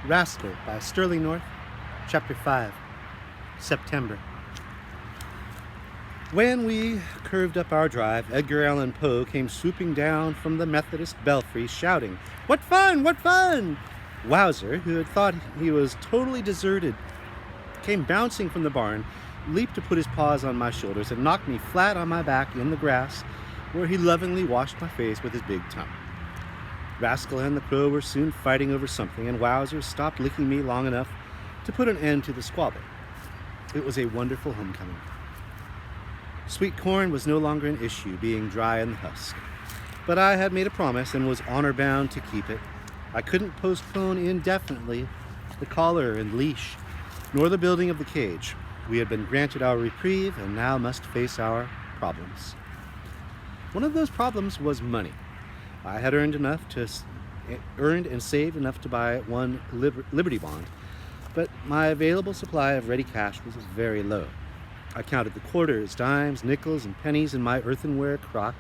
Rascal by Sterling North, Chapter 5, September. When we curved up our drive, Edgar Allan Poe came swooping down from the Methodist belfry, shouting, "What fun! What fun!" Wowzer, who had thought he was totally deserted, came bouncing from the barn, leaped to put his paws on my shoulders, and knocked me flat on my back in the grass, where he lovingly washed my face with his big tongue. Rascal and the Crow were soon fighting over something, and Wowzer stopped licking me long enough to put an end to the squabble. It was a wonderful homecoming. Sweet corn was no longer an issue, being dry in the husk. But I had made a promise and was honor-bound to keep it. I couldn't postpone indefinitely the collar and leash, nor the building of the cage. We had been granted our reprieve and now must face our problems. One of those problems was money. I had earned and saved enough to buy one Liberty Bond, but my available supply of ready cash was very low. I counted the quarters, dimes, nickels, and pennies in my earthenware crock,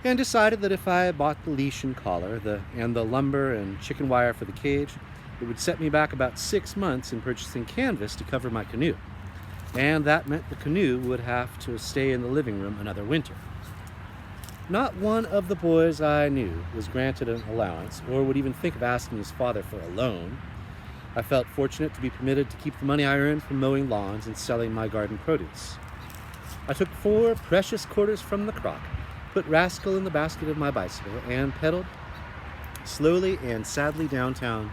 and decided that if I bought the leash and collar, and the lumber and chicken wire for the cage, it would set me back about 6 months in purchasing canvas to cover my canoe. And that meant the canoe would have to stay in the living room another winter. Not one of the boys I knew was granted an allowance or would even think of asking his father for a loan. I felt fortunate to be permitted to keep the money I earned from mowing lawns and selling my garden produce. I took 4 precious quarters from the crock, put Rascal in the basket of my bicycle, and pedaled slowly and sadly downtown.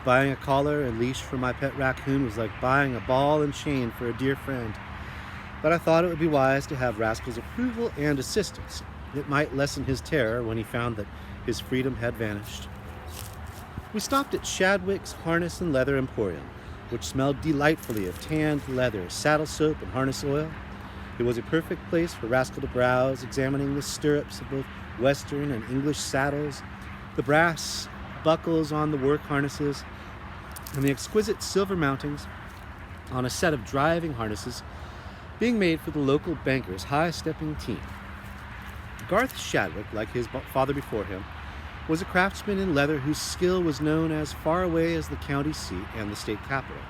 Buying a collar and leash for my pet raccoon was like buying a ball and chain for a dear friend. But I thought it would be wise to have Rascal's approval and assistance. It might lessen his terror when he found that his freedom had vanished. We stopped at Shadwick's Harness and Leather Emporium, which smelled delightfully of tanned leather, saddle soap, and harness oil. It was a perfect place for Rascal to browse, examining the stirrups of both Western and English saddles, the brass buckles on the work harnesses, and the exquisite silver mountings on a set of driving harnesses being made for the local banker's high-stepping team. Garth Shadwick, like his father before him, was a craftsman in leather whose skill was known as far away as the county seat and the state capital.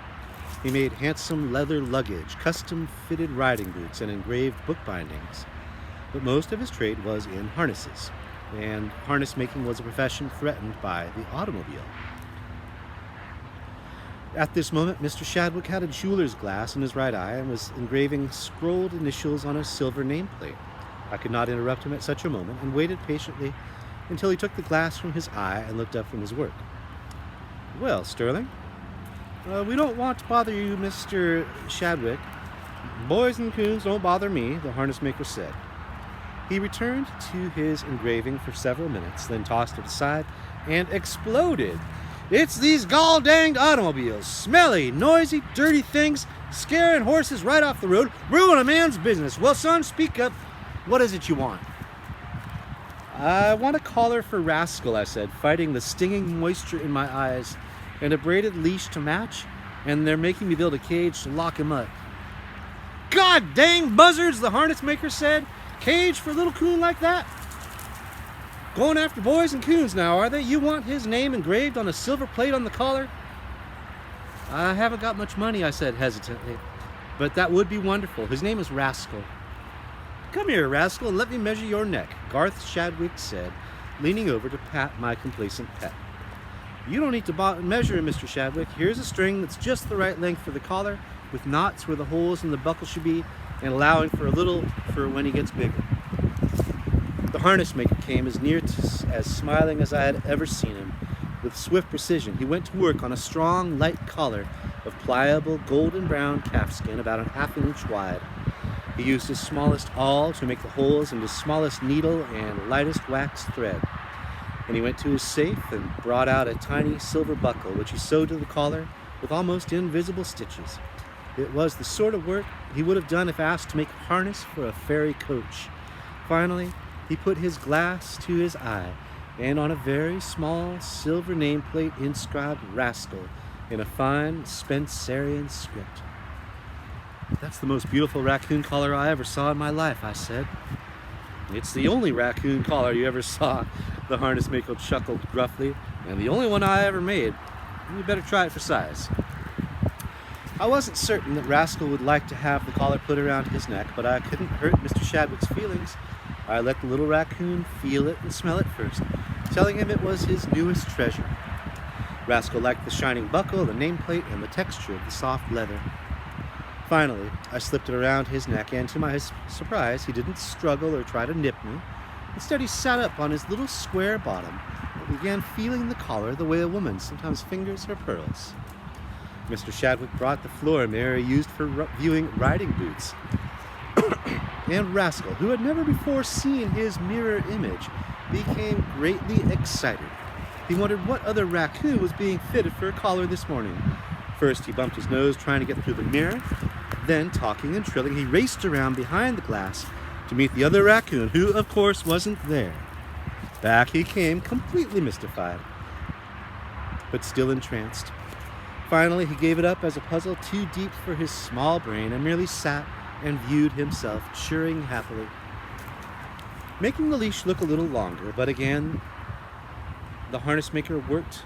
He made handsome leather luggage, custom-fitted riding boots, and engraved bookbindings. But most of his trade was in harnesses, and harness making was a profession threatened by the automobile. At this moment, Mr. Shadwick had a jeweler's glass in his right eye and was engraving scrolled initials on a silver nameplate. I could not interrupt him at such a moment and waited patiently until he took the glass from his eye and looked up from his work. "Well, Sterling, we don't want to bother you, Mr. Shadwick. Boys and coons don't bother me," the harness maker said. He returned to his engraving for several minutes, then tossed it aside and exploded. "It's these gall-danged automobiles. Smelly, noisy, dirty things, scaring horses right off the road, ruin a man's business. Well, son, speak up. What is it you want?" "I want a collar for Rascal," I said, fighting the stinging moisture in my eyes, "and a braided leash to match, and they're making me build a cage to lock him up." "God dang buzzards," the harness maker said. "Cage for a little coon like that? Going after boys and coons now, are they? You want his name engraved on a silver plate on the collar?" "I haven't got much money," I said hesitantly, "but that would be wonderful. His name is Rascal." "Come here, Rascal, and let me measure your neck," Garth Shadwick said, leaning over to pat my complacent pet. "You don't need to measure him, Mr. Shadwick. Here's a string that's just the right length for the collar, with knots where the holes in the buckle should be, and allowing for a little for when he gets bigger." The harness maker came as near to as smiling as I had ever seen him. With swift precision, he went to work on a strong, light collar of pliable, golden brown calfskin about a ½ inch wide. He used his smallest awl to make the holes in his smallest needle and lightest wax thread. And he went to his safe and brought out a tiny silver buckle, which he sewed to the collar with almost invisible stitches. It was the sort of work he would have done if asked to make harness for a fairy coach. Finally, he put his glass to his eye, and on a very small silver nameplate inscribed Rascal in a fine Spencerian script. "That's the most beautiful raccoon collar I ever saw in my life," I said. "It's the only raccoon collar you ever saw," the harness maker chuckled gruffly, "and the only one I ever made. You better try it for size. I wasn't certain that Rascal would like to have the collar put around his neck, but I couldn't hurt Mr. Shadwick's feelings. I let the little raccoon feel it and smell it first, telling him it was his newest treasure. Rascal liked the shining buckle, the nameplate, and the texture of the soft leather. Finally, I slipped it around his neck, and to my surprise, he didn't struggle or try to nip me. Instead, he sat up on his little square bottom and began feeling the collar the way a woman sometimes fingers her pearls. Mr. Shadwick brought the floor mirror used for viewing riding boots. And Rascal, who had never before seen his mirror image, became greatly excited. He wondered what other raccoon was being fitted for a collar this morning. First, he bumped his nose trying to get through the mirror. Then, talking and trilling, he raced around behind the glass to meet the other raccoon, who, of course, wasn't there. Back he came, completely mystified, but still entranced. Finally, he gave it up as a puzzle too deep for his small brain and merely sat and viewed himself, chirring happily. Making the leash look a little longer, but again, the harness maker worked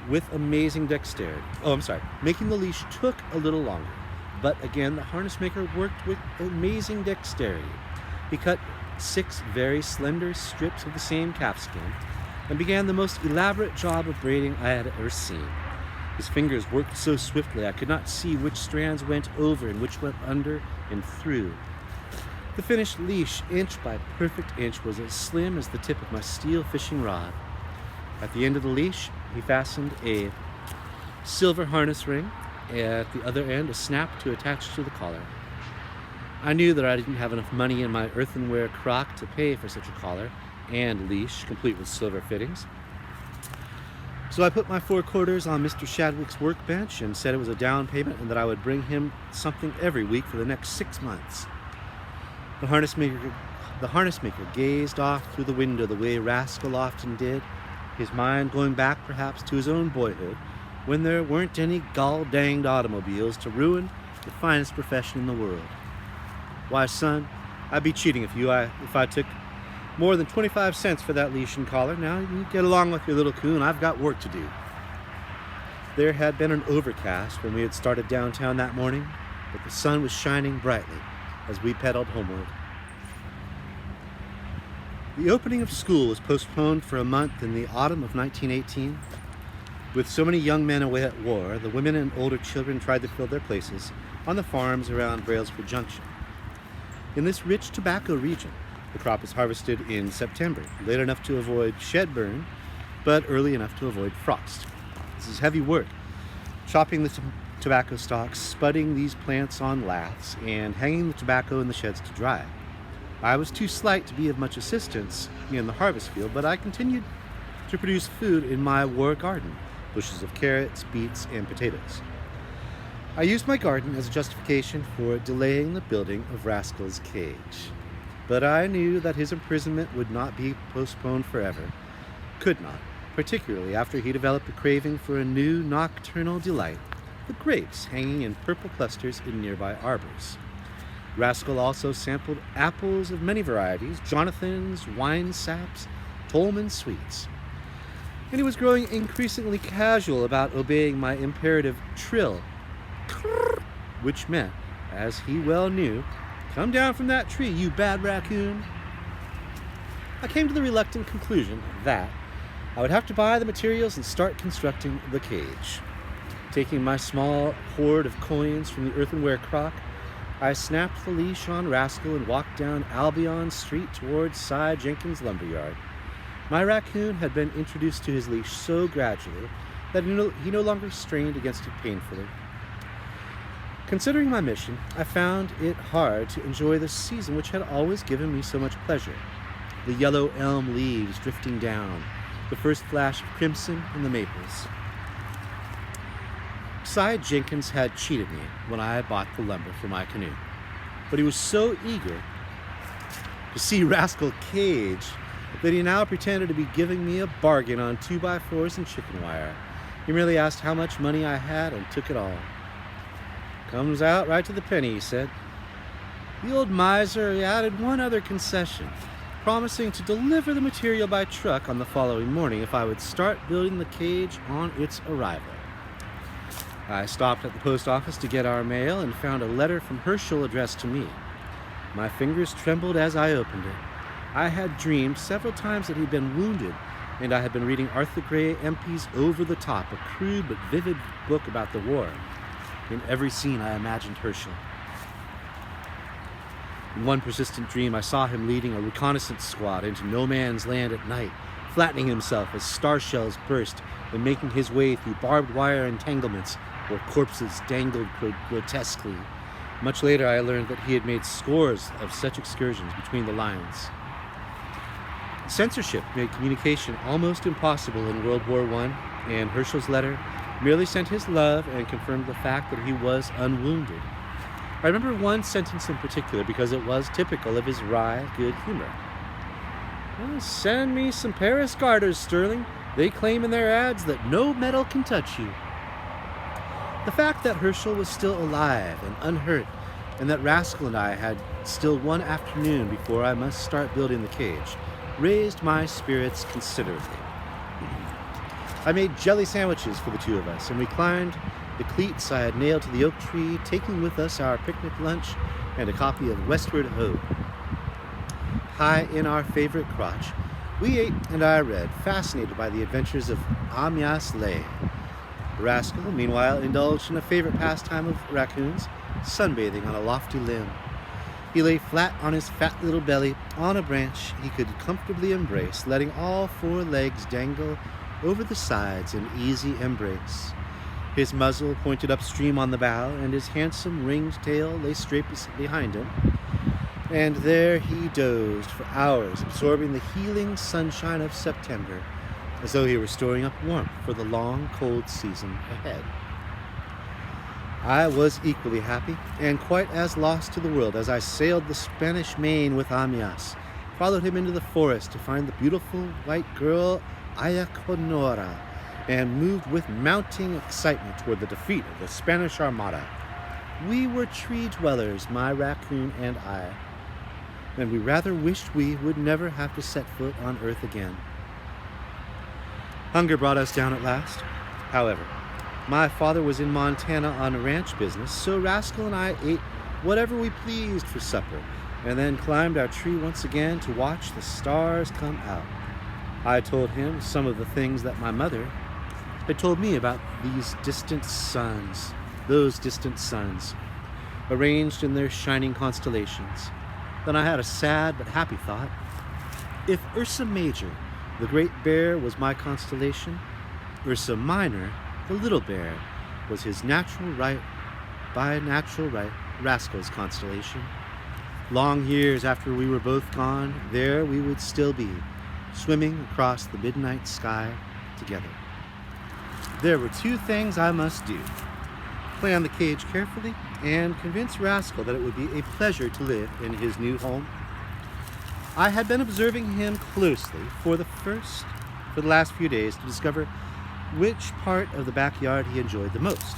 with amazing dexterity. Making the leash took a little longer, but again, the harness maker worked with amazing dexterity. He cut 6 very slender strips of the same calfskin and began the most elaborate job of braiding I had ever seen. His fingers worked so swiftly I could not see which strands went over and which went under and through. The finished leash, inch by perfect inch, was as slim as the tip of my steel fishing rod. At the end of the leash, he fastened a silver harness ring, at the other end a snap to attach to the collar. I knew that I didn't have enough money in my earthenware crock to pay for such a collar and leash, complete with silver fittings. So I put my 4 quarters on Mr. Shadwick's workbench and said it was a down payment and that I would bring him something every week for the next 6 months. The harness maker gazed off through the window the way Rascal often did, his mind going back perhaps to his own boyhood, when there weren't any gall-danged automobiles to ruin the finest profession in the world. Why, son, I'd be cheating if I took more than 25 cents for that leash and collar. Now you get along with your little coon. I've got work to do. There had been an overcast when we had started downtown that morning, but the sun was shining brightly as we pedaled homeward. The opening of school was postponed for a month in the autumn of 1918. With so many young men away at war, the women and older children tried to fill their places on the farms around Brailsford Junction. In this rich tobacco region, the crop is harvested in September, late enough to avoid shed burn, but early enough to avoid frost. This is heavy work, chopping the tobacco stalks, spudding these plants on laths, and hanging the tobacco in the sheds to dry. I was too slight to be of much assistance in the harvest field, but I continued to produce food in my war garden, bushes of carrots, beets, and potatoes. I used my garden as a justification for delaying the building of Rascal's cage. But I knew that his imprisonment would not be postponed forever. Could not, particularly after he developed a craving for a new nocturnal delight, the grapes hanging in purple clusters in nearby arbors. Rascal also sampled apples of many varieties, Jonathan's, wine saps, Tolman sweets. And he was growing increasingly casual about obeying my imperative trill, which meant, as he well knew, "Come down from that tree, you bad raccoon." I came to the reluctant conclusion that I would have to buy the materials and start constructing the cage. Taking my small hoard of coins from the earthenware crock, I snapped the leash on Rascal and walked down Albion Street towards Cy Jenkins' lumberyard. My raccoon had been introduced to his leash so gradually that he no longer strained against it painfully. Considering my mission, I found it hard to enjoy the season which had always given me so much pleasure. The yellow elm leaves drifting down, the first flash of crimson in the maples. Cy Jenkins had cheated me when I bought the lumber for my canoe, but he was so eager to see Rascal cage that he now pretended to be giving me a bargain on 2x4s and chicken wire. He merely asked how much money I had and took it all. "Comes out right to the penny," he said. The old miser added one other concession. promising to deliver the material by truck on the following morning if I would start building the cage on its arrival. I stopped at the post office to get our mail and found a letter from Herschel addressed to me. My fingers trembled as I opened it. I had dreamed several times that he'd been wounded, and I had been reading Arthur Gray MP's Over the Top, a crude but vivid book about the war. In every scene I imagined Herschel. In one persistent dream, I saw him leading a reconnaissance squad into no man's land at night, flattening himself as star shells burst and making his way through barbed wire entanglements where corpses dangled grotesquely. Much later, I learned that he had made scores of such excursions between the lines. Censorship made communication almost impossible in World War I, and Herschel's letter merely sent his love and confirmed the fact that he was unwounded. I remember one sentence in particular because it was typical of his wry, good humor. "Well, send me some Paris garters, Sterling. They claim in their ads that no metal can touch you." The fact that Herschel was still alive and unhurt, and that Rascal and I had still one afternoon before I must start building the cage, raised my spirits considerably. I made jelly sandwiches for the two of us, and we climbed the cleats I had nailed to the oak tree, taking with us our picnic lunch and a copy of Westward Ho. High in our favorite crotch, we ate and I read, fascinated by the adventures of Amyas Leigh. Rascal, meanwhile, indulged in a favorite pastime of raccoons, sunbathing on a lofty limb. He lay flat on his fat little belly on a branch he could comfortably embrace, letting all four legs dangle over the sides in easy embrace. His muzzle pointed upstream on the bough, and his handsome ringed tail lay straight behind him. And there he dozed for hours, absorbing the healing sunshine of September, as though he were storing up warmth for the long, cold season ahead. I was equally happy, and quite as lost to the world as I sailed the Spanish Main with Amyas, followed him into the forest to find the beautiful white girl Ayaconora, and moved with mounting excitement toward the defeat of the Spanish Armada. We were tree dwellers, my raccoon and I, and we rather wished we would never have to set foot on earth again. Hunger brought us down at last. However, my father was in Montana on a ranch business, so Rascal and I ate whatever we pleased for supper, and then climbed our tree once again to watch the stars come out. I told him some of the things that my mother had told me about those distant suns, arranged in their shining constellations. Then I had a sad but happy thought. If Ursa Major, the great bear, was my constellation, Ursa Minor, the little bear, was his natural right, Rascal's constellation. Long years after we were both gone, there we would still be, swimming across the midnight sky together. There were two things I must do: plan the cage carefully and convince Rascal that it would be a pleasure to live in his new home. I had been observing him closely for the last few days to discover which part of the backyard he enjoyed the most.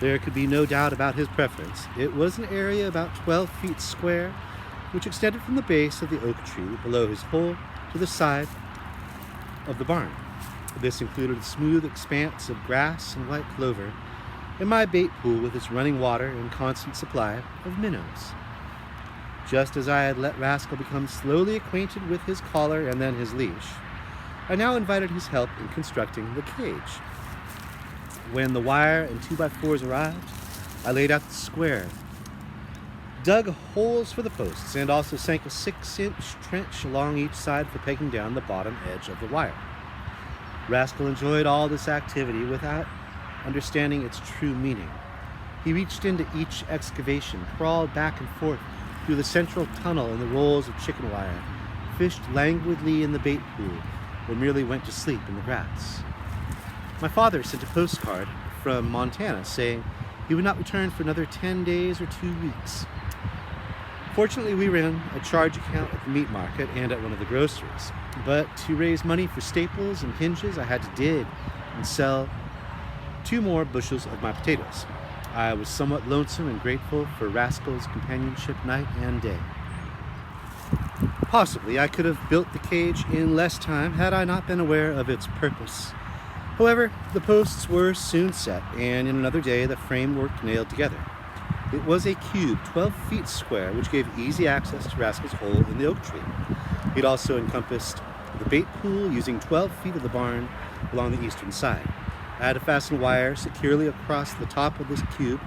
There could be no doubt about his preference. It was an area about 12 feet square, which extended from the base of the oak tree below his hole to the side of the barn. This included a smooth expanse of grass and white clover, and my bait pool with its running water and constant supply of minnows. Just as I had let Rascal become slowly acquainted with his collar and then his leash, I now invited his help in constructing the cage. When the wire and 2x4s arrived, I laid out the square, dug holes for the posts, and also sank a 6-inch trench along each side for pegging down the bottom edge of the wire. Rascal enjoyed all this activity without understanding its true meaning. He reached into each excavation, crawled back and forth through the central tunnel in the rolls of chicken wire, fished languidly in the bait pool, or merely went to sleep in the grass. My father sent a postcard from Montana saying he would not return for another 10 days or 2 weeks. Fortunately, we ran a charge account at the meat market and at one of the groceries. But to raise money for staples and hinges, I had to dig and sell 2 more bushels of my potatoes. I was somewhat lonesome and grateful for Rascal's companionship night and day. Possibly I could have built the cage in less time had I not been aware of its purpose. However, the posts were soon set, and in another day the framework nailed together. It was a cube 12 feet square, which gave easy access to Rascal's hole in the oak tree. It also encompassed the bait pool using 12 feet of the barn along the eastern side. I had to fasten wire securely across the top of this cube,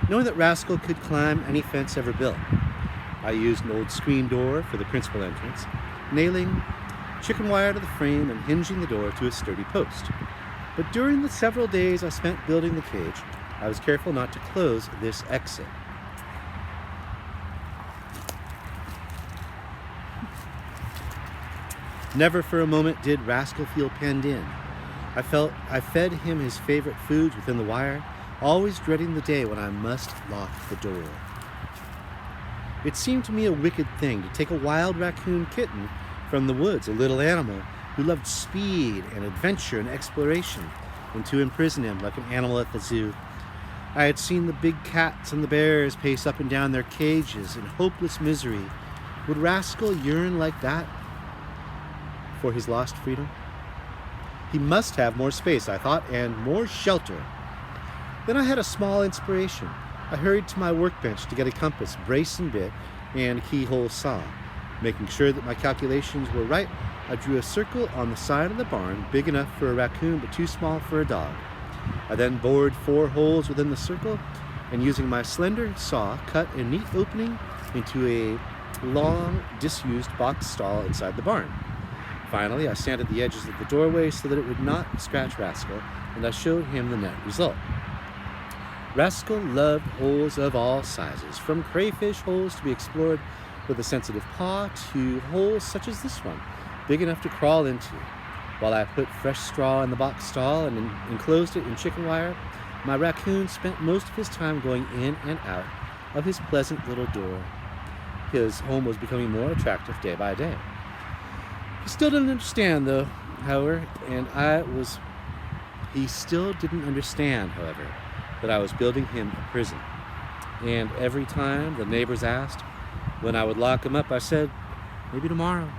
knowing that Rascal could climb any fence ever built. I used an old screen door for the principal entrance, nailing chicken wire to the frame and hinging the door to a sturdy post. But during the several days I spent building the cage, I was careful not to close this exit. Never for a moment did Rascal feel penned in. I fed him his favorite foods within the wire, always dreading the day when I must lock the door. It seemed to me a wicked thing to take a wild raccoon kitten from the woods, a little animal who loved speed and adventure and exploration, and to imprison him like an animal at the zoo. I had seen the big cats and the bears pace up and down their cages in hopeless misery. Would Rascal yearn like that for his lost freedom? He must have more space, I thought, and more shelter. Then I had a small inspiration. I hurried to my workbench to get a compass, brace and bit, and keyhole saw. Making sure that my calculations were right, I drew a circle on the side of the barn, big enough for a raccoon but too small for a dog. I then bored 4 holes within the circle, and using my slender saw, cut a neat opening into a long, disused box stall inside the barn. Finally, I sanded the edges of the doorway so that it would not scratch Rascal, and I showed him the net result. Rascal loved holes of all sizes, from crayfish holes to be explored with a sensitive paw to holes such as this one, big enough to crawl into. While I put fresh straw in the box stall and enclosed it in chicken wire, my raccoon spent most of his time going in and out of his pleasant little door. His home was becoming more attractive day by day. He still didn't understand, though, however, he still didn't understand, however, that I was building him a prison. And every time the neighbors asked when I would lock him up, I said, maybe tomorrow.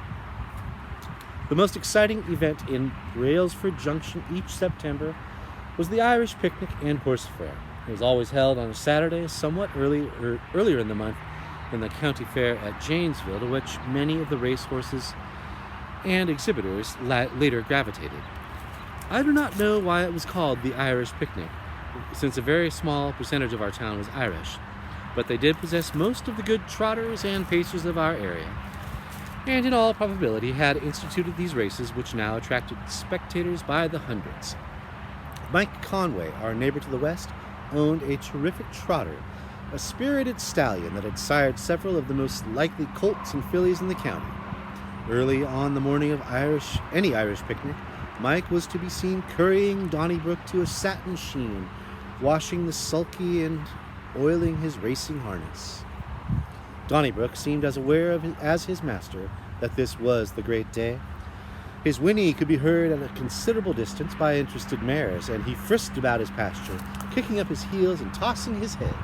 The most exciting event in Brailsford Junction each September was the Irish picnic and horse fair. It was always held on a Saturday, somewhat earlier in the month than the county fair at Janesville, to which many of the racehorses and exhibitors later gravitated. I do not know why it was called the Irish picnic, since a very small percentage of our town was Irish, but they did possess most of the good trotters and pacers of our area, and in all probability had instituted these races, which now attracted spectators by the hundreds. Mike Conway, our neighbor to the west, owned a terrific trotter, a spirited stallion that had sired several of the most likely colts and fillies in the county. Early on the morning of any Irish picnic, Mike was to be seen currying Donnybrook to a satin sheen, washing the sulky and oiling his racing harness. Donnybrook seemed as aware as his master that this was the great day. His whinny could be heard at a considerable distance by interested mares, and he frisked about his pasture, kicking up his heels and tossing his head.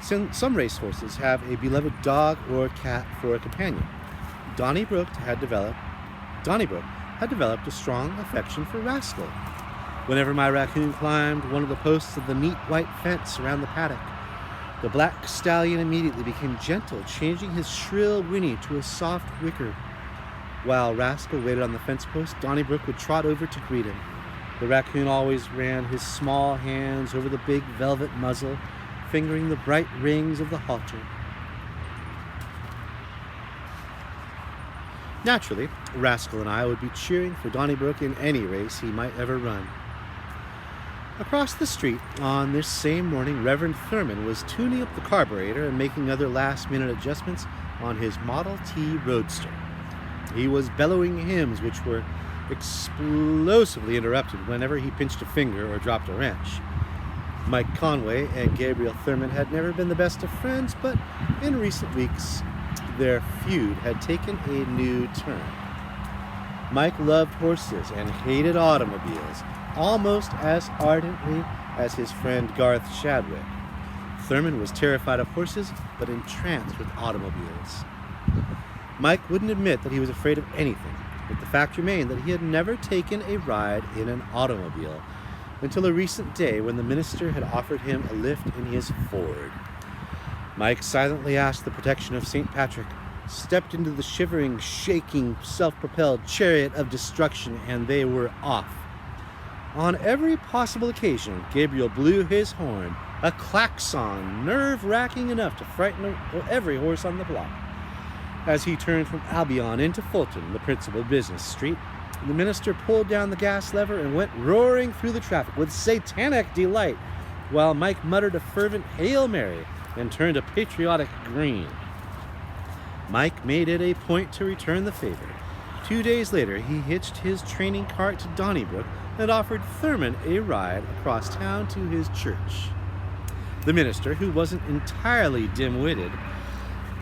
Some racehorses have a beloved dog or cat for a companion. Donnybrook had developed a strong affection for Rascal. Whenever my raccoon climbed one of the posts of the neat white fence around the paddock, the black stallion immediately became gentle, changing his shrill whinny to a soft whicker. While Rascal waited on the fence post, Donnybrook would trot over to greet him. The raccoon always ran his small hands over the big velvet muzzle, fingering the bright rings of the halter. Naturally, Rascal and I would be cheering for Donnybrook in any race he might ever run. Across the street, on this same morning, Reverend Thurman was tuning up the carburetor and making other last-minute adjustments on his Model T Roadster. He was bellowing hymns which were explosively interrupted whenever he pinched a finger or dropped a wrench. Mike Conway and Gabriel Thurman had never been the best of friends, but in recent weeks, their feud had taken a new turn. Mike loved horses and hated automobiles almost as ardently as his friend Garth Shadwick. Thurman was terrified of horses, but entranced with automobiles. Mike wouldn't admit that he was afraid of anything, but the fact remained that he had never taken a ride in an automobile until a recent day when the minister had offered him a lift in his Ford. Mike silently asked the protection of St. Patrick, stepped into the shivering, shaking, self-propelled chariot of destruction, and they were off. On every possible occasion, Gabriel blew his horn, a klaxon nerve-wracking enough to frighten every horse on the block. As he turned from Albion into Fulton, the principal business street, the minister pulled down the gas lever and went roaring through the traffic with satanic delight, while Mike muttered a fervent Hail Mary and turned a patriotic green. Mike made it a point to return the favor. 2 days later, he hitched his training cart to Donnybrook and offered Thurman a ride across town to his church. The minister, who wasn't entirely dim-witted,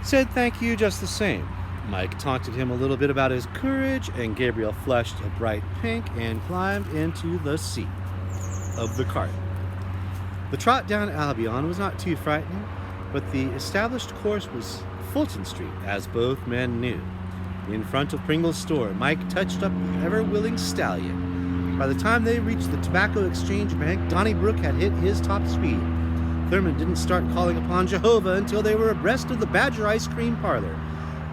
said thank you just the same. Mike taunted him a little bit about his courage, and Gabriel flushed a bright pink and climbed into the seat of the cart. The trot down Albion was not too frightening, but the established course was Fulton Street, as both men knew. In front of Pringle's store, Mike touched up the ever-willing stallion. By the time they reached the Tobacco Exchange Bank, Donnybrook had hit his top speed. Thurman didn't start calling upon Jehovah until they were abreast of the Badger Ice Cream Parlor.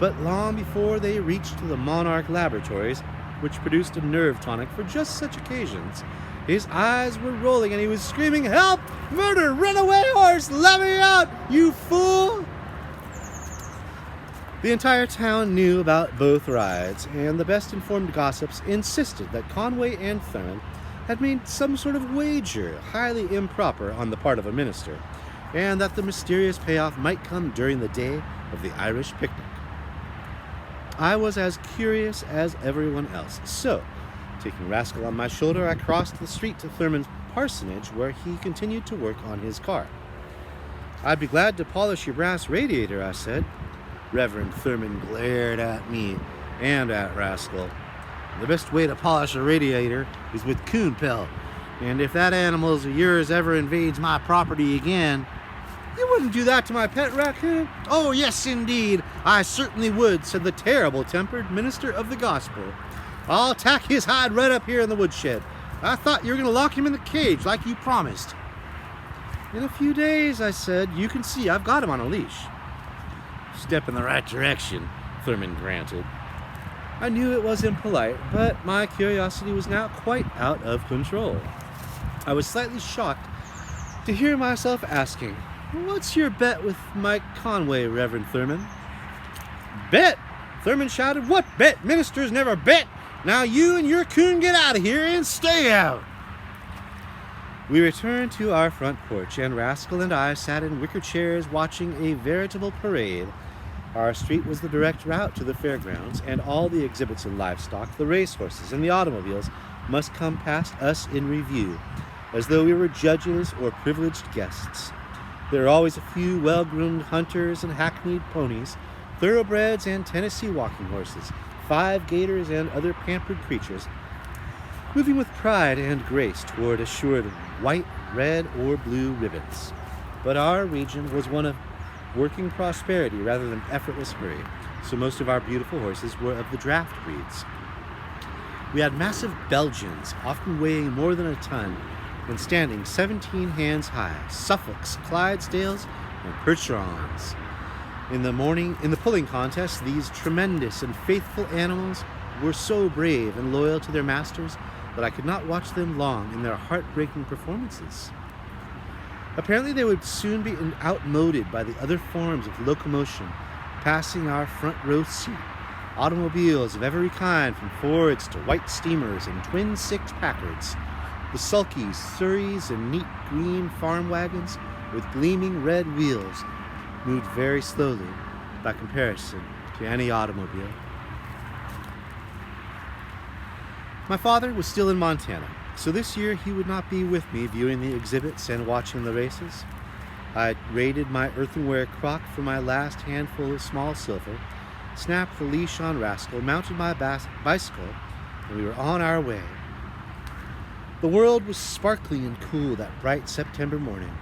But long before they reached the Monarch Laboratories, which produced a nerve tonic for just such occasions, his eyes were rolling and he was screaming, "Help! Murder! Runaway horse! Let me out, you fool!" The entire town knew about both rides, and the best-informed gossips insisted that Conway and Thurman had made some sort of wager, highly improper on the part of a minister, and that the mysterious payoff might come during the day of the Irish picnic. I was as curious as everyone else, so, taking Rascal on my shoulder, I crossed the street to Thurman's parsonage, where he continued to work on his car. "I'd be glad to polish your brass radiator," I said. Reverend Thurman glared at me and at Rascal. "The best way to polish a radiator is with coon pelt, and if that animal of yours ever invades my property again..." "You wouldn't do that to my pet raccoon?" "Oh, yes, indeed, I certainly would," said the terrible-tempered minister of the gospel. "I'll tack his hide right up here in the woodshed. I thought you were going to lock him in the cage like you promised." "In a few days," I said. "You can see I've got him on a leash." "Step in the right direction," Thurman granted. I knew it was impolite, but my curiosity was now quite out of control. I was slightly shocked to hear myself asking, "What's your bet with Mike Conway, Reverend Thurman?" "Bet?" Thurman shouted. "What bet? Ministers never bet. Now you and your coon get out of here and stay out." We returned to our front porch, and Rascal and I sat in wicker chairs watching a veritable parade. Our street was the direct route to the fairgrounds, and all the exhibits and livestock, the racehorses and the automobiles, must come past us in review, as though we were judges or privileged guests. There are always a few well-groomed hunters and hackneyed ponies, thoroughbreds and Tennessee walking horses, 5 gaiters and other pampered creatures, moving with pride and grace toward assured white, red, or blue ribbons. But our region was one of working prosperity rather than effortless hurry, so most of our beautiful horses were of the draft breeds. We had massive Belgians, often weighing more than a ton, and standing 17 hands high, Suffolks, Clydesdales, and Percherons. In the pulling contest, these tremendous and faithful animals were so brave and loyal to their masters that I could not watch them long in their heartbreaking performances. Apparently they would soon be outmoded by the other forms of locomotion, passing our front row seat. Automobiles of every kind, from Fords to white steamers and twin six-packards. The sulkies, surreys, and neat green farm wagons with gleaming red wheels moved very slowly by comparison to any automobile. My father was still in Montana, so this year he would not be with me viewing the exhibits and watching the races. I raided my earthenware crock for my last handful of small silver, snapped the leash on Rascal, mounted my bicycle, and we were on our way. The world was sparkling and cool that bright September morning.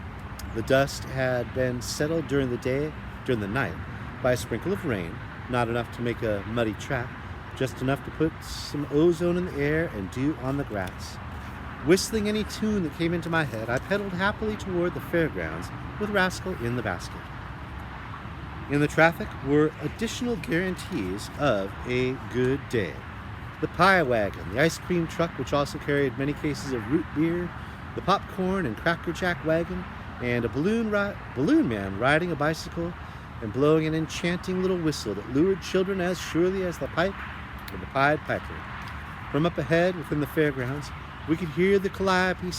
The dust had been settled during the night by a sprinkle of rain, Not enough to make a muddy track, just enough to put some ozone in the air and dew on the grass. Whistling any tune that came into my head, I pedaled happily toward the fairgrounds with Rascal in the basket. In the traffic were additional guarantees of a good day. The pie wagon, the ice cream truck, which also carried many cases of root beer, the popcorn and Cracker Jack wagon, and a balloon man riding a bicycle and blowing an enchanting little whistle that lured children as surely as the pipe of the Pied Piper. From up ahead, within the fairgrounds, we could hear the calliope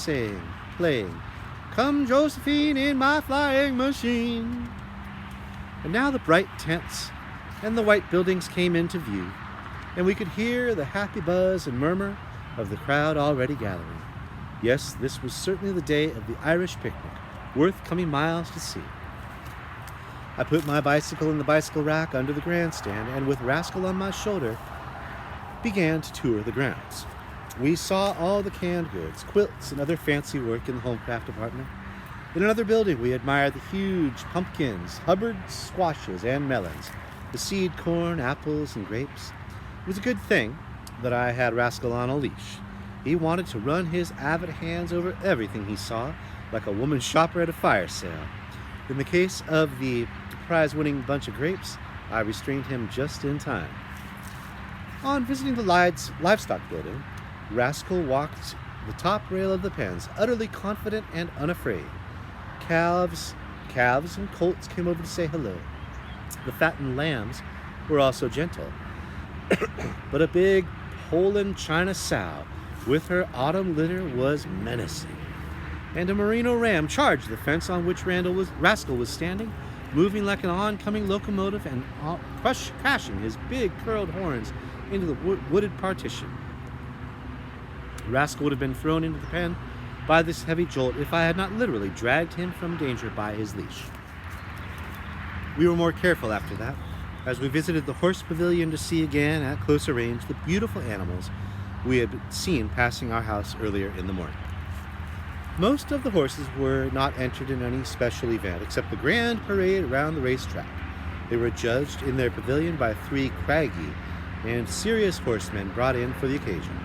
playing, "Come, Josephine, in my flying machine." And now the bright tents and the white buildings came into view, and we could hear the happy buzz and murmur of the crowd already gathering. Yes, this was certainly the day of the Irish picnic, worth coming miles to see. I put my bicycle in the bicycle rack under the grandstand, and with Rascal on my shoulder, began to tour the grounds. We saw all the canned goods, quilts, and other fancy work in the homecraft department. In another building, we admired the huge pumpkins, Hubbard squashes, and melons, the seed corn, apples, and grapes. It was a good thing that I had Rascal on a leash. He wanted to run his avid hands over everything he saw, like a woman shopper at a fire sale. In the case of the prize-winning bunch of grapes, I restrained him just in time. On visiting the livestock building, Rascal walked the top rail of the pens, utterly confident and unafraid. Calves and colts came over to say hello. The fattened lambs were also gentle. But a big Poland China sow with her autumn litter was menacing. And a merino ram charged the fence on which Rascal was standing, moving like an oncoming locomotive and crashing his big curled horns into the wooded partition. Rascal would have been thrown into the pen by this heavy jolt if I had not literally dragged him from danger by his leash. We were more careful after that, as we visited the horse pavilion to see again at closer range the beautiful animals we had seen passing our house earlier in the morning. Most of the horses were not entered in any special event except the grand parade around the racetrack. They were judged in their pavilion by 3 craggy and serious horsemen brought in for the occasion,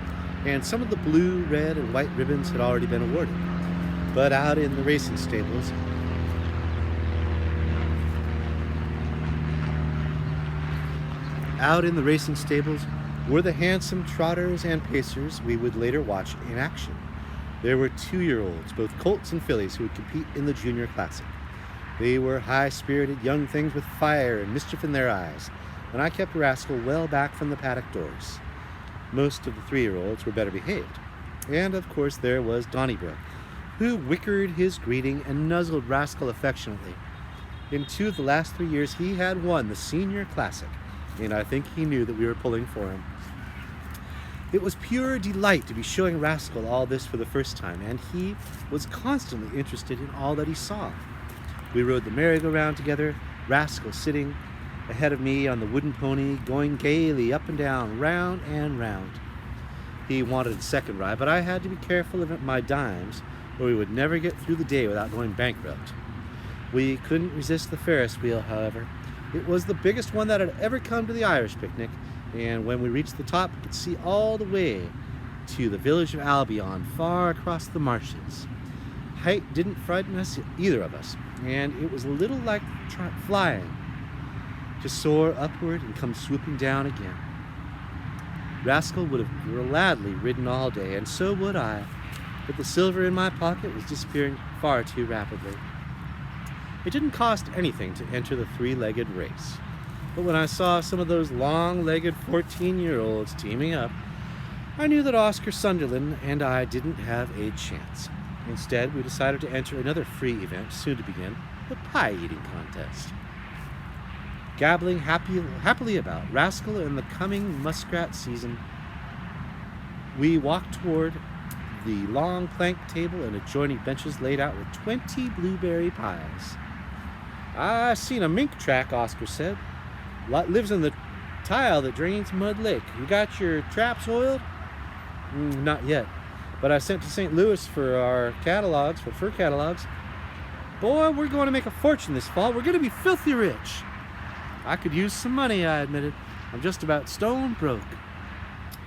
and some of the blue, red, and white ribbons had already been awarded. But out in the racing stables, were the handsome trotters and pacers we would later watch in action. There were 2-year-olds, both colts and fillies, who would compete in the Junior Classic. They were high-spirited young things with fire and mischief in their eyes, and I kept Rascal well back from the paddock doors. Most of the 3-year-olds were better behaved. And, of course, there was Donnybrook, who wickered his greeting and nuzzled Rascal affectionately. In 2 of the last 3 years, he had won the Senior Classic, and I think he knew that we were pulling for him. It was pure delight to be showing Rascal all this for the first time, and he was constantly interested in all that he saw. We rode the merry-go-round together, Rascal sitting ahead of me on the wooden pony, going gaily up and down, round and round. He wanted a second ride, but I had to be careful of my dimes, or we would never get through the day without going bankrupt. We couldn't resist the Ferris wheel, however. It was the biggest one that had ever come to the Irish picnic, and when we reached the top, we could see all the way to the village of Albion, far across the marshes. Height didn't frighten us, either of us, and it was a little like flying, to soar upward and come swooping down again. Rascal would have gladly ridden all day, and so would I, but the silver in my pocket was disappearing far too rapidly. It didn't cost anything to enter the 3-legged race, but when I saw some of those long-legged 14-year-olds teaming up, I knew that Oscar Sunderland and I didn't have a chance. Instead, we decided to enter another free event soon to begin, the pie-eating contest. Gabbling happily about Rascal and the coming muskrat season, we walked toward the long plank table and adjoining benches laid out with 20 blueberry pies. "I seen a mink track," Oscar said. "Lives in the tile that drains Mud Lake. You got your traps oiled?" "Not yet, but I sent to St. Louis for our catalogs, for fur catalogs. Boy, we're going to make a fortune this fall. We're going to be filthy rich." I could use some money, I admitted. I'm just about stone broke.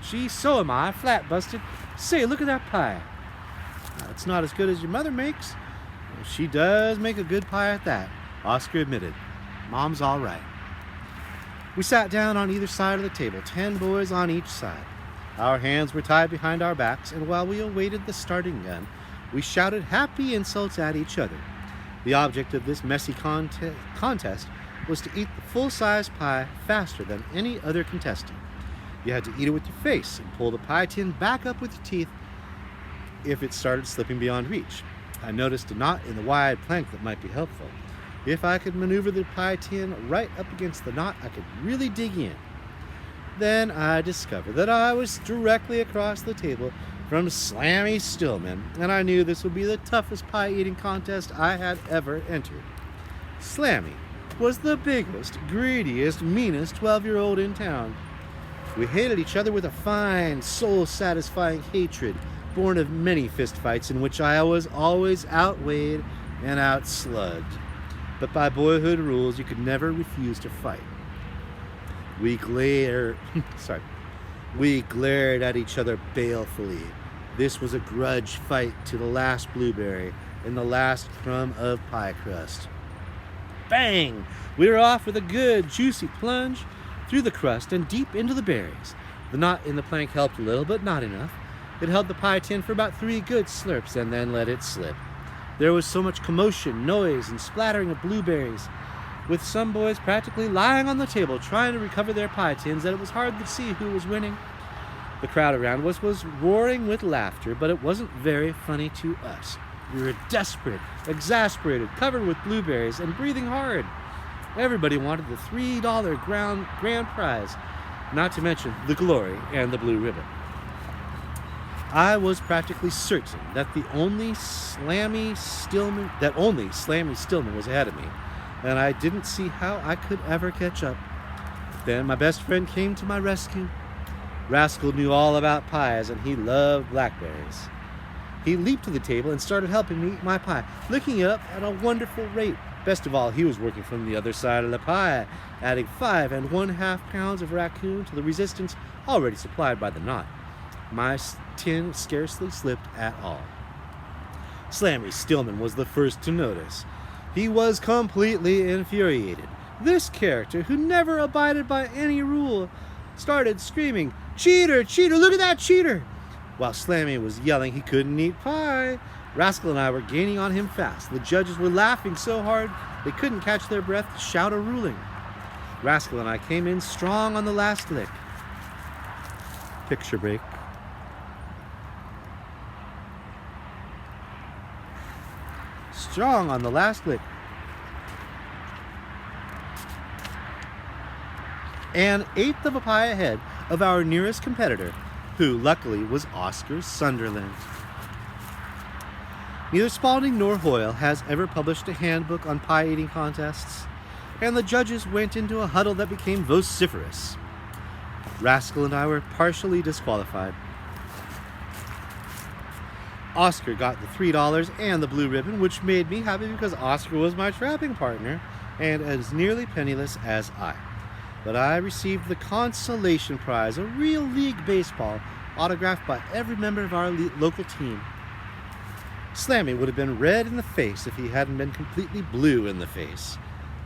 Gee, so am I, flat busted. Say, look at that pie. It's not as good as your mother makes. She does make a good pie at that, Oscar admitted. Mom's all right. We sat down on either side of the table, 10 boys on each side. Our hands were tied behind our backs, and while we awaited the starting gun, we shouted happy insults at each other. The object of this messy contest was to eat the full-size pie faster than any other contestant. You had to eat it with your face and pull the pie tin back up with your teeth if it started slipping beyond reach. I noticed a knot in the wide plank that might be helpful. If I could maneuver the pie tin right up against the knot, I could really dig in. Then I discovered that I was directly across the table from Slammy Stillman, and I knew this would be the toughest pie-eating contest I had ever entered. Slammy was the biggest, greediest, meanest 12-year-old in town. We hated each other with a fine, soul-satisfying hatred born of many fistfights in which I was always outweighed and outslugged. But by boyhood rules, you could never refuse to fight. We glared at each other balefully. This was a grudge fight to the last blueberry and the last crumb of pie crust. Bang! We were off with a good, juicy plunge through the crust and deep into the berries. The knot in the plank helped a little, but not enough. It held the pie tin for about 3 good slurps and then let it slip. There was so much commotion, noise, and splattering of blueberries, with some boys practically lying on the table trying to recover their pie tins, that it was hard to see who was winning. The crowd around us was roaring with laughter, but it wasn't very funny to us. We were desperate, exasperated, covered with blueberries, and breathing hard. Everybody wanted the $3 grand prize, not to mention the glory and the blue ribbon. I was practically certain that only Slammy Stillman was ahead of me, and I didn't see how I could ever catch up. Then my best friend came to my rescue. Rascal knew all about pies, and he loved blackberries. He leaped to the table and started helping me eat my pie, licking it up at a wonderful rate. Best of all, he was working from the other side of the pie, adding 5 1/2 pounds of raccoon to the resistance already supplied by the knot. My tin scarcely slipped at all. Slammy Stillman was the first to notice. He was completely infuriated. This character, who never abided by any rule, started screaming, "Cheater! Cheater! Look at that cheater!" While Slammy was yelling he couldn't eat pie, Rascal and I were gaining on him fast. The judges were laughing so hard they couldn't catch their breath to shout a ruling. Rascal and I came in strong on the last lick. Picture break. Strong on the last lick. An eighth of a pie ahead of our nearest competitor, who luckily was Oscar Sunderland. Neither Spalding nor Hoyle has ever published a handbook on pie-eating contests, and the judges went into a huddle that became vociferous. Rascal and I were partially disqualified. Oscar got the $3 and the blue ribbon, which made me happy because Oscar was my trapping partner and as nearly penniless as I. But I received the consolation prize, a real league baseball autographed by every member of our local team. Slammy would have been red in the face if he hadn't been completely blue in the face.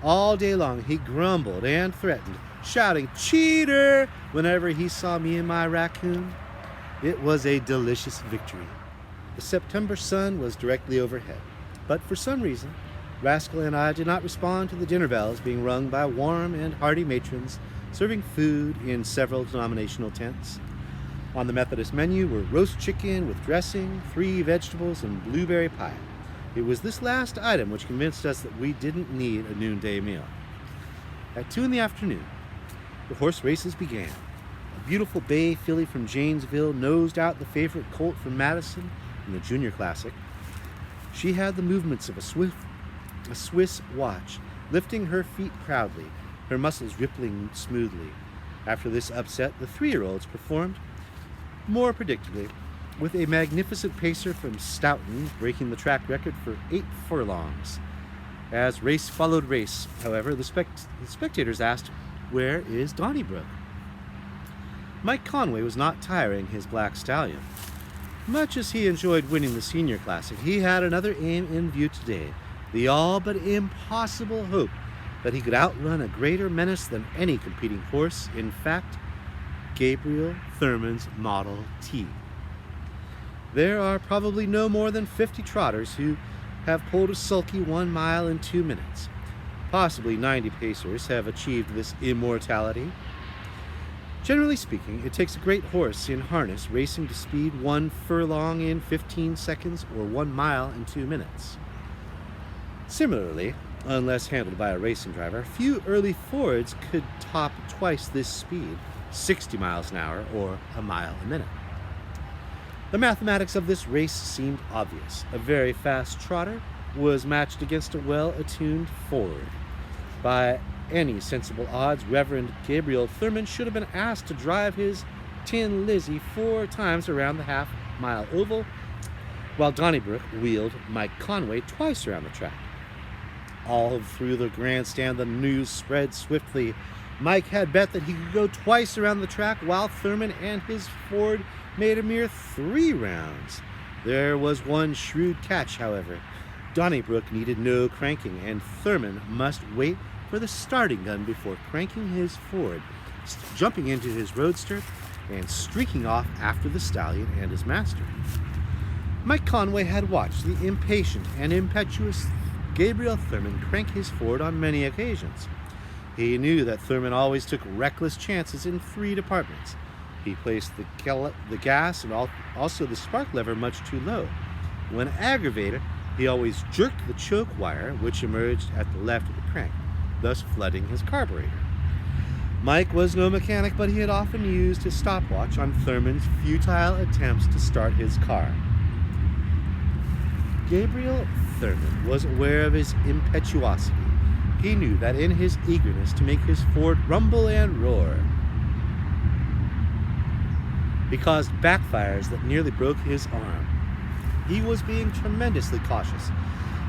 All day long he grumbled and threatened, shouting "Cheater!" whenever he saw me and my raccoon. It was a delicious victory. The September sun was directly overhead, but for some reason, Rascal and I did not respond to the dinner bells being rung by warm and hearty matrons serving food in several denominational tents. On the Methodist menu were roast chicken with dressing, 3 vegetables, and blueberry pie. It was this last item which convinced us that we didn't need a noonday meal. At 2 p.m, the horse races began. A beautiful bay filly from Janesville nosed out the favorite colt from Madison in the Junior Classic. She had the movements of a Swiss watch, lifting her feet proudly, her muscles rippling smoothly. After this upset, the 3-year-olds performed more predictably, with a magnificent pacer from Stoughton breaking the track record for 8 furlongs. As race followed race, however, the spectators asked, "Where is Donnybrook?" Mike Conway was not tiring his black stallion. Much as he enjoyed winning the Senior Classic, he had another aim in view today, the all but impossible hope that he could outrun a greater menace than any competing horse, in fact, Gabriel Thurman's Model T. There are probably no more than 50 trotters who have pulled a sulky 1 mile in 2 minutes. Possibly 90 pacers have achieved this immortality. Generally speaking, it takes a great horse in harness racing to speed 1 furlong in 15 seconds or 1 mile in 2 minutes. Similarly, unless handled by a racing driver, few early Fords could top twice this speed, 60 miles an hour or a mile a minute. The mathematics of this race seemed obvious. A very fast trotter was matched against a well-attuned Ford. By any sensible odds, Reverend Gabriel Thurman should have been asked to drive his Tin Lizzie 4 times around the half-mile oval, while Donnybrook wheeled Mike Conway twice around the track. All through the grandstand, the news spread swiftly. Mike had bet that he could go twice around the track, while Thurman and his Ford made a mere 3 rounds. There was one shrewd catch, however. Donnybrook needed no cranking, and Thurman must wait for the starting gun before cranking his Ford, jumping into his roadster, and streaking off after the stallion and his master. Mike Conway had watched the impatient and impetuous Gabriel Thurman crank his Ford on many occasions. He knew that Thurman always took reckless chances in 3 departments. He placed the gas and also the spark lever much too low. When aggravated, he always jerked the choke wire, which emerged at the left of the crank, thus flooding his carburetor. Mike was no mechanic, but he had often used his stopwatch on Thurman's futile attempts to start his car. Gabriel Thurman was aware of his impetuosity. He knew that in his eagerness to make his Ford rumble and roar, he caused backfires that nearly broke his arm. He was being tremendously cautious,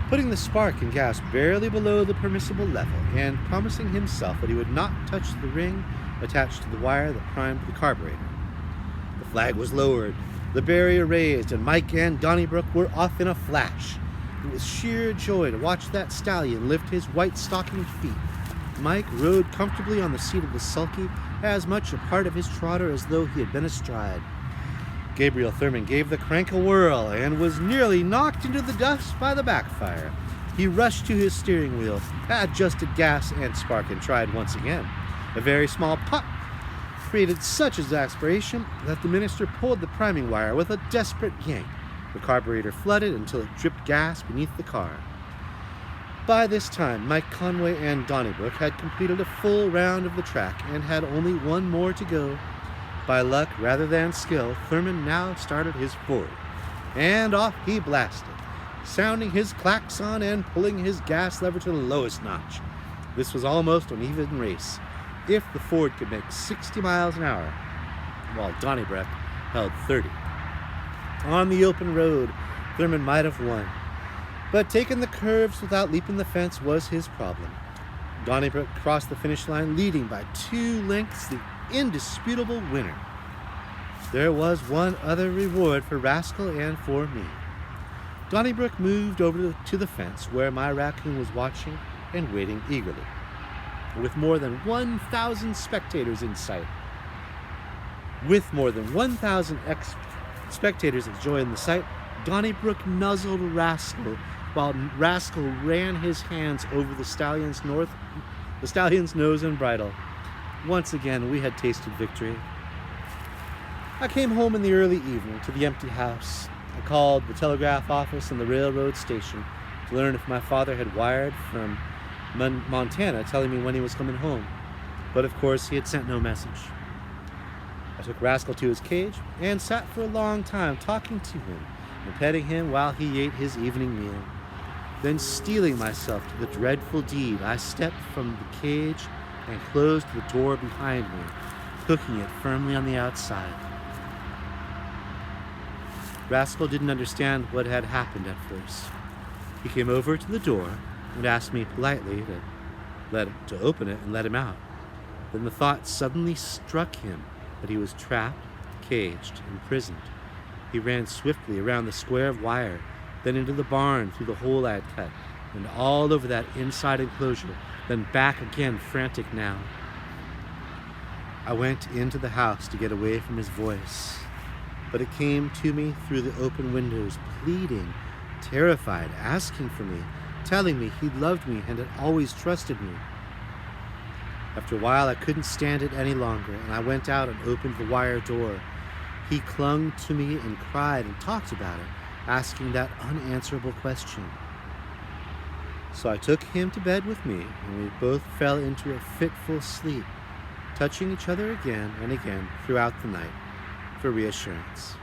putting the spark and gas barely below the permissible level and promising himself that he would not touch the ring attached to the wire that primed the carburetor. The flag was lowered, the barrier raised, and Mike and Donnybrook were off in a flash. It was sheer joy to watch that stallion lift his white-stockinged feet. Mike rode comfortably on the seat of the sulky, as much a part of his trotter as though he had been astride. Gabriel Thurman gave the crank a whirl and was nearly knocked into the dust by the backfire. He rushed to his steering wheel, adjusted gas and spark, and tried once again. A very small pop created such exasperation that the minister pulled the priming wire with a desperate yank. The carburetor flooded until it dripped gas beneath the car. By this time, Mike Conway and Donnybrook had completed a full round of the track and had only one more to go. By luck rather than skill, Thurman now started his Ford, and off he blasted, sounding his klaxon and pulling his gas lever to the lowest notch. This was almost an even race, if the Ford could make 60 miles an hour, while Donnybrook held 30. On the open road, Thurman might have won, but taking the curves without leaping the fence was his problem. Donnybrook crossed the finish line leading by 2 lengths, the indisputable winner. There was one other reward for Rascal and for me. Donnybrook moved over to the fence where my raccoon was watching and waiting eagerly. With more than 1,000 spectators in sight, spectators enjoying the sight, Donnybrook nuzzled Rascal while Rascal ran his hands over the stallion's nose and bridle. Once again, we had tasted victory. I came home in the early evening to the empty house. I called the telegraph office and the railroad station to learn if my father had wired from Montana telling me when he was coming home. But of course, he had sent no message. I took Rascal to his cage and sat for a long time talking to him and petting him while he ate his evening meal. Then, steeling myself to the dreadful deed, I stepped from the cage and closed the door behind me, hooking it firmly on the outside. Rascal didn't understand what had happened at first. He came over to the door, and asked me politely to open it and let him out. Then the thought suddenly struck him that he was trapped, caged, imprisoned. He ran swiftly around the square of wire, then into the barn through the hole I had cut, and all over that inside enclosure, then back again, frantic now. I went into the house to get away from his voice, but it came to me through the open windows, pleading, terrified, asking for me, telling me he loved me and had always trusted me. After a while, I couldn't stand it any longer, and I went out and opened the wire door. He clung to me and cried and talked about it, asking that unanswerable question. So I took him to bed with me, and we both fell into a fitful sleep, touching each other again and again throughout the night for reassurance.